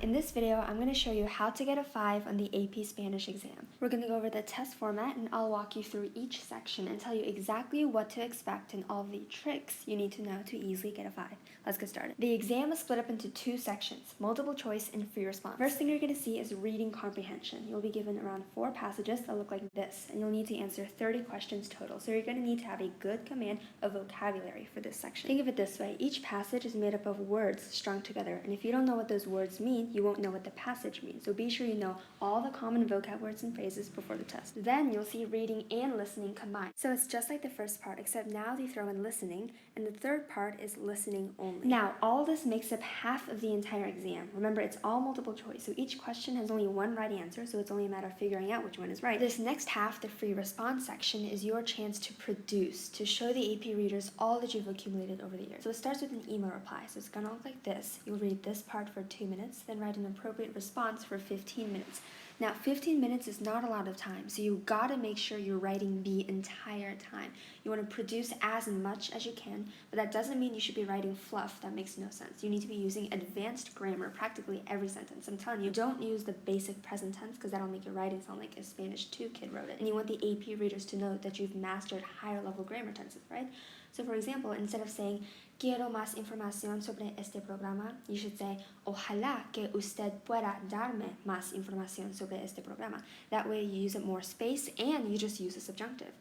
in this video, I'm going to show you how to get a 5 on the AP Spanish exam. We're going to go over the test format and I'll walk you through each section and tell you exactly what to expect and all the tricks you need to know to easily get a 5. Let's get started. The exam is split up into two sections, multiple choice and free response. First thing you're going to see is reading comprehension. You'll be given around 4 passages that look like this, and you'll need to answer 30 questions total. So you're going to need to have a good command of vocabulary for this section. Think of it this way, each passage is made up of words strung together, and if you don't know what those words mean, you won't know what the passage means. So be sure you know all the common vocab words and phrases before the test. Then you'll see reading and listening combined. So it's just like the first part, except now they throw in listening, and the third part is listening only. Now, all this makes up half of the entire exam. Remember, it's all multiple choice, so each question has only one right answer, so it's only a matter of figuring out which one is right. This next half, the free response section, is your chance to produce, to show the AP readers all that you've accumulated over the years. So it starts with an email reply, so it's gonna look like this. You'll read this part for 2 minutes, then write an appropriate response for 15 minutes. Now, 15 minutes is not a lot of time, so you gotta make sure you're writing the entire time. You wanna produce as much as you can, but that doesn't mean you should be writing fluff. That makes no sense. You need to be using advanced grammar practically every sentence. I'm telling you, don't use the basic present tense because that'll make your writing sound like a Spanish 2 kid wrote it. And you want the AP readers to know that you've mastered higher level grammar tenses, right? So for example, instead of saying, quiero más información sobre este programa, you should say, ojalá que usted pueda darme más información sobre este programa. That way you use it more space and you just use a subjunctive.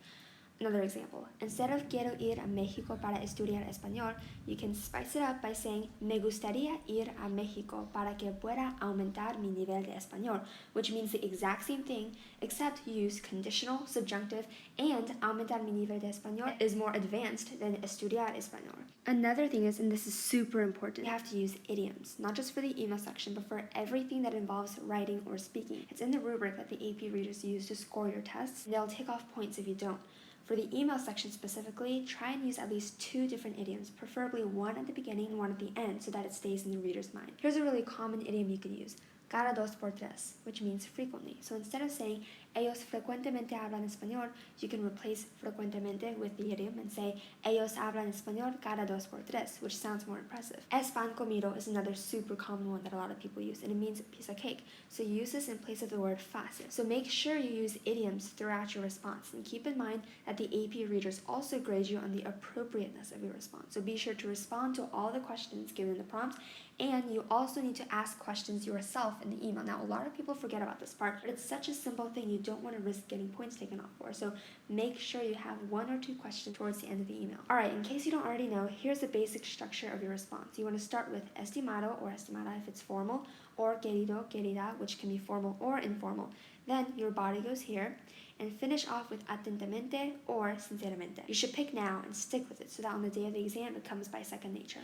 Another example, instead of quiero ir a México para estudiar español, you can spice it up by saying, me gustaría ir a México para que pueda aumentar mi nivel de español, which means the exact same thing, except you use conditional, subjunctive, and aumentar mi nivel de español is more advanced than estudiar español. Another thing is, and this is super important, you have to use idioms, not just for the email section, but for everything that involves writing or speaking. It's in the rubric that the AP readers use to score your tests, and they'll take off points if you don't. For the email section specifically, try and use at least 2 different idioms, preferably one at the beginning and one at the end so that it stays in the reader's mind. Here's a really common idiom you can use, cada dos por tres, which means frequently. So instead of saying, ellos frecuentemente hablan español, you can replace frecuentemente with the idiom and say, ellos hablan español cada dos por tres, which sounds more impressive. Es pan comido is another super common one that a lot of people use, and it means a piece of cake. So you use this in place of the word fácil. So make sure you use idioms throughout your response, and keep in mind that the AP readers also grade you on the appropriateness of your response. So be sure to respond to all the questions given in the prompts, and you also need to ask questions yourself in the email. Now, a lot of people forget about this part, but it's such a simple thing you don't want to risk getting points taken off for. So make sure you have 1 or 2 questions towards the end of the email. Alright, in case you don't already know, here's the basic structure of your response. You want to start with estimado or estimada if it's formal, or querido, querida, which can be formal or informal. Then your body goes here, and finish off with atentamente or sinceramente. You should pick now and stick with it so that on the day of the exam it comes by second nature.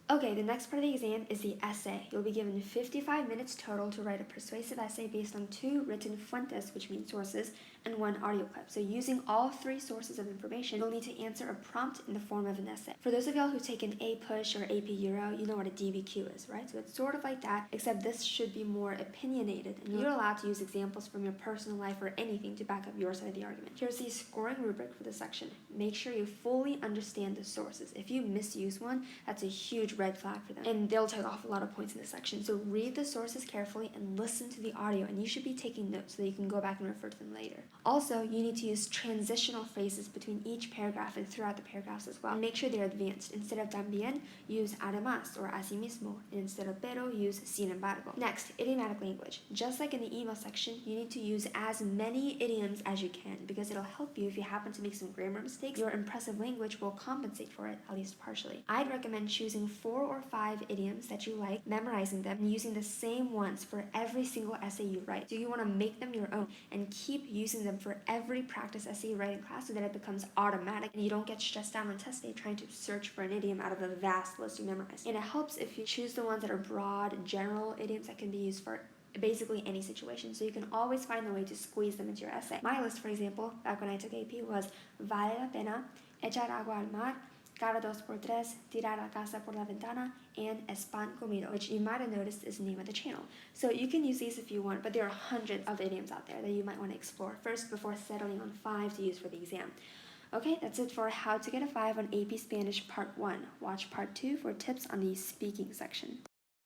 Okay, the next part of the exam is the essay. You'll be given 55 minutes total to write a persuasive essay based on 2 written fuentes, which means sources, and 1 audio clip. So using all 3 sources of information, you'll need to answer a prompt in the form of an essay. For those of y'all who take an A-Push or AP Euro, you know what a DBQ is, right? So it's sort of like that, except this should be more opinionated, and you're allowed to use examples from your personal life or anything to back up your side of the argument. Here's the scoring rubric for this section. Make sure you fully understand the sources. If you misuse one, that's a huge red flag for them, and they'll take off a lot of points in this section. So read the sources carefully and listen to the audio, and you should be taking notes so that you can go back and refer to them later. Also, you need to use transitional phrases between each paragraph and throughout the paragraphs as well. And make sure they're advanced. Instead of también, use además or asimismo, and instead of pero, use sin embargo. Next, idiomatic language. Just like in the email section, you need to use as many idioms as you can because it'll help you if you happen to make some grammar mistakes. Your impressive language will compensate for it, at least partially. I'd recommend choosing 4 or 5 idioms that you like, memorizing them, and using the same ones for every single essay you write. So you want to make them your own and keep using them for every practice essay you write in class so that it becomes automatic and you don't get stressed out on test day trying to search for an idiom out of a vast list you memorized. And it helps if you choose the ones that are broad, general idioms that can be used for basically any situation, so you can always find a way to squeeze them into your essay. My list, for example, back when I took AP was vale la pena, echar agua al mar, cada dos por tres, tirar la casa por la ventana, and es pan comido, which you might have noticed is the name of the channel. So you can use these if you want, but there are hundreds of idioms out there that you might want to explore first before settling on 5 to use for the exam. Okay, that's it for how to get a 5 on AP Spanish Part 1. Watch Part 2 for tips on the speaking section.